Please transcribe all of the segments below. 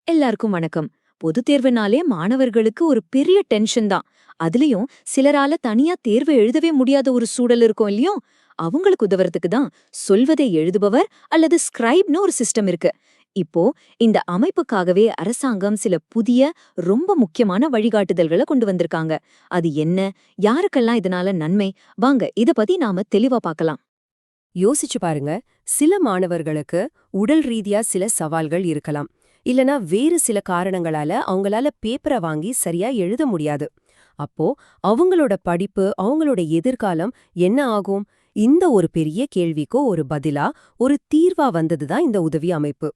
எல்லாருக்கும் வணக்கம். பொதுத் தேர்வுனாலே மாணவர்களுக்கு ஒரு பெரிய டென்ஷன் தான். அதுலயும் சிலரால தனியா தேர்வு எழுதவே முடியாத ஒரு சூழல் இருக்கும் இல்லையோ, அவங்களுக்கு உதவுறதுக்கு தான் சொல்வதை எழுதுபவர் அல்லது ஸ்கிரைப்னு ஒரு சிஸ்டம் இருக்கு. இப்போ இந்த அமைப்புக்காகவே அரசாங்கம் சில புதிய ரொம்ப முக்கியமான வழிகாட்டுதல்களை கொண்டு வந்திருக்காங்க. அது என்ன, யாருக்கெல்லாம் இதனால நன்மை, வாங்க இத பத்தி நாம தெளிவா பார்க்கலாம். யோசிச்சு பாருங்க. சில மாணவர்களுக்கு உடல் ரீதியா சில சவால்கள் இருக்கலாம். இல்லனா வேறு சில காரணங்களால அவங்களால பேப்பரை வாங்கி சரியா எழுத முடியாது. அப்போ அவங்களோட படிப்பு, அவங்களோட எதிர்காலம் என்ன ஆகும்? இந்த ஒரு பெரிய கேள்விக்கோ ஒரு பதிலா, ஒரு தீர்வா வந்ததுதான் இந்த உதவி அமைப்பு.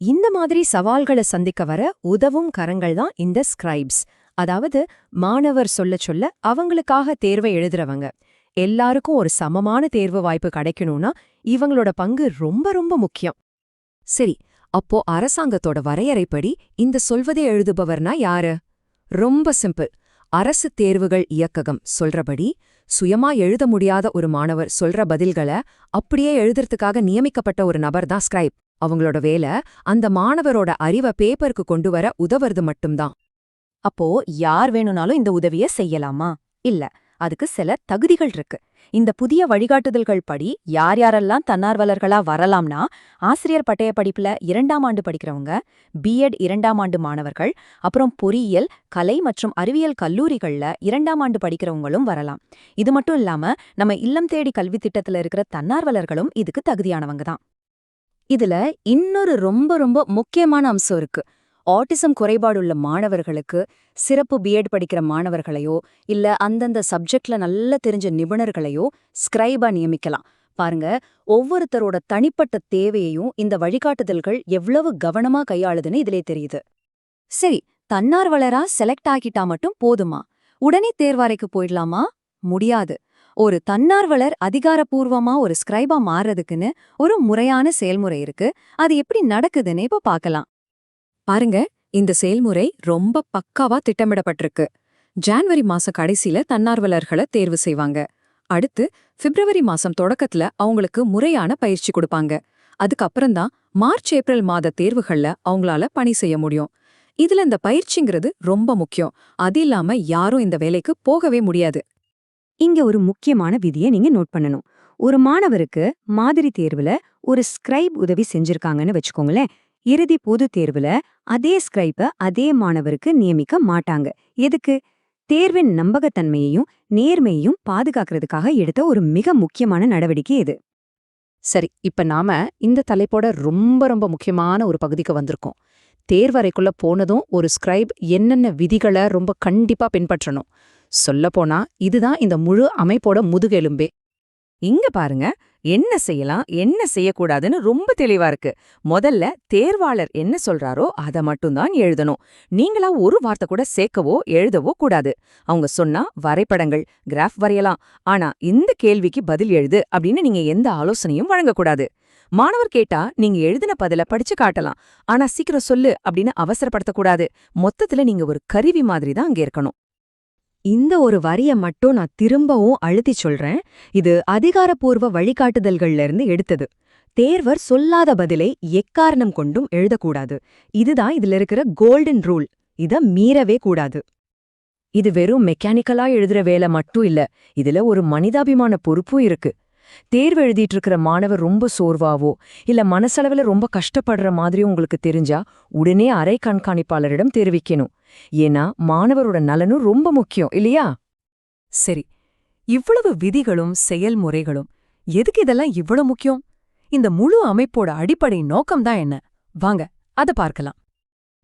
இந்த மாதிரி சவால்களை சந்திக்க வர உதவும் கரங்கள் தான் இந்த ஸ்கிரைப்ஸ். அதாவது மாணவர் சொல்ல அவங்களுக்காக தேர்வை எழுதுறவங்க. எல்லாருக்கும் ஒரு சமமான தேர்வு வாய்ப்பு கிடைக்கணும்னா இவங்களோட பங்கு ரொம்ப ரொம்ப முக்கியம். சரி, அப்போ அரசாங்கத்தோட வரையறைப்படி இந்த சொல்வதே எழுதுபவர்னா யாரு? ரொம்ப சிம்பிள். அரசு தேர்வுகள் இயக்ககம் சொல்றபடி சுயமா எழுத முடியாத ஒரு மாணவர் சொல்ற பதில்களை அப்படியே எழுதுறதுக்காக நியமிக்கப்பட்ட ஒரு நபர் தான் ஸ்கிரைப். அவங்களோட வேலை அந்த மாணவரோட அறிவை பேப்பருக்கு கொண்டு வர உதவுறது மட்டும்தான். அப்போ யார் வேணும்னாலும் இந்த உதவிய செய்யலாமா? இல்ல, அதுக்கு சில தகுதிகள் இருக்கு. இந்த புதிய வழிகாட்டுதல்கள் படி யார் யாரெல்லாம் தன்னார்வலர்களா வரலாம்னா, ஆசிரியர் பட்டய படிப்புல 2ஆம் ஆண்டு படிக்கிறவங்க, பிஎட் 2ஆம் ஆண்டு மாணவர்கள், அப்புறம் பொறியியல், கலை மற்றும் அறிவியல் கல்லூரிகள்ல 2ஆம் ஆண்டு படிக்கிறவங்களும் வரலாம். இது மட்டும் இல்லாம நம்ம இல்லம் தேடி கல்வி திட்டத்துல இருக்கிற தன்னார்வலர்களும் இதுக்கு தகுதியானவங்க தான். இதுல இன்னொரு ரொம்ப ரொம்ப முக்கியமான அம்சம் இருக்கு. ஆட்டிசம் குறைபாடுள்ள மாணவர்களுக்கு சிறப்பு பிஎட் படிக்கிற மாணவர்களையோ இல்ல அந்தந்த சப்ஜெக்ட்ல நல்ல தெரிஞ்ச நிபுணர்களையோ ஸ்கிரைபா நியமிக்கலாம். பாருங்க, ஒவ்வொருத்தரோட தனிப்பட்ட தேவையையும் இந்த வழிகாட்டுதல்கள் எவ்வளவு கவனமா கையாளுதுன்னு இதிலே தெரியுது. சரி, தன்னார்வலரா செலக்ட் ஆகிட்டா மட்டும் போதுமா? உடனே தேர்வாரைக்கு போயிடலாமா? முடியாது. ஒரு தன்னார்வலர் அதிகாரப்பூர்வமா ஒரு ஸ்கிரைபா மாறுறதுக்குன்னு ஒரு முறையான செயல்முறை இருக்கு. அது எப்படி நடக்குதுன்னு இப்ப பார்க்கலாம். பாருங்க, இந்த செயல்முறை ரொம்ப பக்காவா திட்டமிடப்பட்டிருக்கு. ஜான்வரி மாச கடைசியில தன்னார்வலர்களை தேர்வு செய்வாங்க. அடுத்து பிப்ரவரி மாசம் தொடக்கத்துல அவங்களுக்கு முறையான பயிற்சி கொடுப்பாங்க. அதுக்கப்புறம்தான் மார்ச் ஏப்ரல் மாத தேர்வுகள்ல அவங்களால பணி செய்ய முடியும். இதுல இந்த பயிற்சிங்கிறது ரொம்ப முக்கியம். அது இல்லாம யாரும் இந்த வேலைக்கு போகவே முடியாது. இங்க ஒரு முக்கியமான விதியை நீங்க நோட் பண்ணணும். ஒரு மாணவருக்கு மாதிரி தேர்வுல ஒரு ஸ்கிரைப் உதவி செஞ்சிருக்காங்கன்னு வச்சுக்கோங்களேன். இறுதி பொது தேர்வுல அதே ஸ்கிரைப்ப அதே மாணவருக்கு நியமிக்க மாட்டாங்க. எதுக்கு? தேர்வின் நம்பகத்தன்மையையும் நேர்மையையும் பாதுகாக்கிறதுக்காக எடுத்த ஒரு மிக முக்கியமான நடவடிக்கை இது. சரி, இப்ப நாம இந்த தலைப்போட ரொம்ப ரொம்ப முக்கியமான ஒரு பகுதிக்கு வந்திருக்கோம். தேர்வறைக்குள்ள போனதும் ஒரு ஸ்கிரைப் என்னென்ன விதிகளை ரொம்ப கண்டிப்பா பின்பற்றணும். சொல்லப்போனா இதுதான் இந்த முழு அமைப்போட முதுகெலும்பே. இங்க பாருங்க, என்ன செய்யலாம் என்ன செய்யக்கூடாதுன்னு ரொம்ப தெளிவா இருக்கு. முதல்ல தேர்வாளர் என்ன சொல்றாரோ அதை மட்டும்தான் எழுதணும். நீங்களா ஒரு வார்த்தை கூட சேர்க்கவோ எழுதவோ கூடாது. அவங்க சொன்னா வரைபடங்கள், கிராஃப் வரையலாம். ஆனா இந்த கேள்விக்கு பதில் எழுது அப்படின்னு நீங்க எந்த ஆலோசனையும் வழங்கக்கூடாது. மாணவர் கேட்டா நீங்க எழுதின பதில படிச்சு காட்டலாம். ஆனா சீக்கிரம் சொல்லு அப்படின்னு அவசரப்படுத்தக்கூடாது. மொத்தத்துல நீங்க ஒரு கருவி மாதிரி தான் அங்க இருக்கணும். இந்த ஒரு வரிய மட்டும் நான் திரும்பவும் அழுத்தி சொல்றேன். இது அதிகாரப்பூர்வ வழிகாட்டுதல்கள்ல இருந்து எடுத்தது. தேர்வர் சொல்லாத பதிலை எக்காரணம் கொண்டும் எழுதக்கூடாது. இதுதான் இதுல இருக்கிற கோல்டன் ரூல். இத மீறவே கூடாது. இது வெறும் மெக்கானிக்கலா எழுதுற வேலை மட்டும் இல்ல. இதுல ஒரு மனிதாபிமான பொறுப்பும் இருக்கு. தேர்வு எழுதிட்டு இருக்கிற மாணவர் ரொம்ப சோர்வாவோ இல்ல மனசளவுல ரொம்ப கஷ்டப்படுற மாதிரி உங்களுக்கு தெரிஞ்சா உடனே அறை கண்காணிப்பாளரிடம் தெரிவிக்கணும். ஏன்னா மாணவரோட நலனும் ரொம்ப முக்கியம் இல்லையா? சரி, இவ்வளவு விதிகளும் செயல்முறைகளும் எதுக்கு இதெல்லாம் இவ்வளவு முக்கியம்? இந்த முழு அமைப்போட அடிப்படை நோக்கம்தான் என்ன? வாங்க அத பார்க்கலாம்.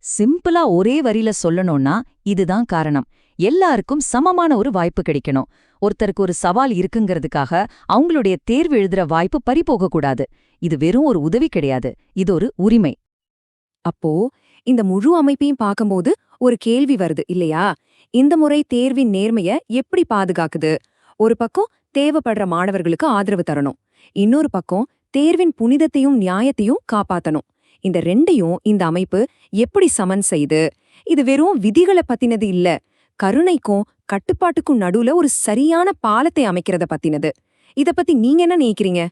சிம்பிளா ஒரே வரியில சொல்லணும்னா இதுதான் காரணம். எல்லாருக்கும் சமமான ஒரு வாய்ப்பு கிடைக்கணும். ஒருத்தருக்கு ஒரு சவால் இருக்குங்கிறதுக்காக அவங்களுடைய தேர்வு எழுதுற வாய்ப்பு பறிபோக கூடாது. இது வெறும் ஒரு உதவி கிடையாது, இது ஒரு உரிமை. அப்போ இந்த முழு அமைப்பையும் பார்க்கும்போது ஒரு கேள்வி வருது இல்லையா? இந்த முறை தேர்வின் நேர்மைய எப்படி பாதுகாக்குது? ஒரு பக்கம் தேவைப்படுற மாணவர்களுக்கு ஆதரவு தரணும், இன்னொரு பக்கம் தேர்வின் புனிதத்தையும் நியாயத்தையும் காப்பாத்தணும். இந்த ரெண்டையும் இந்த அமைப்பு எப்படி சமன் செய்து? இது வெறும் விதிகளை பத்தினது இல்ல, கருணைக்கும் கட்டுப்பாட்டுக்கும் நடுவுல ஒரு சரியான பாலத்தை அமைக்கிறத பத்தினது. இத பத்தி நீங்க என்ன நினைக்கிறீங்க?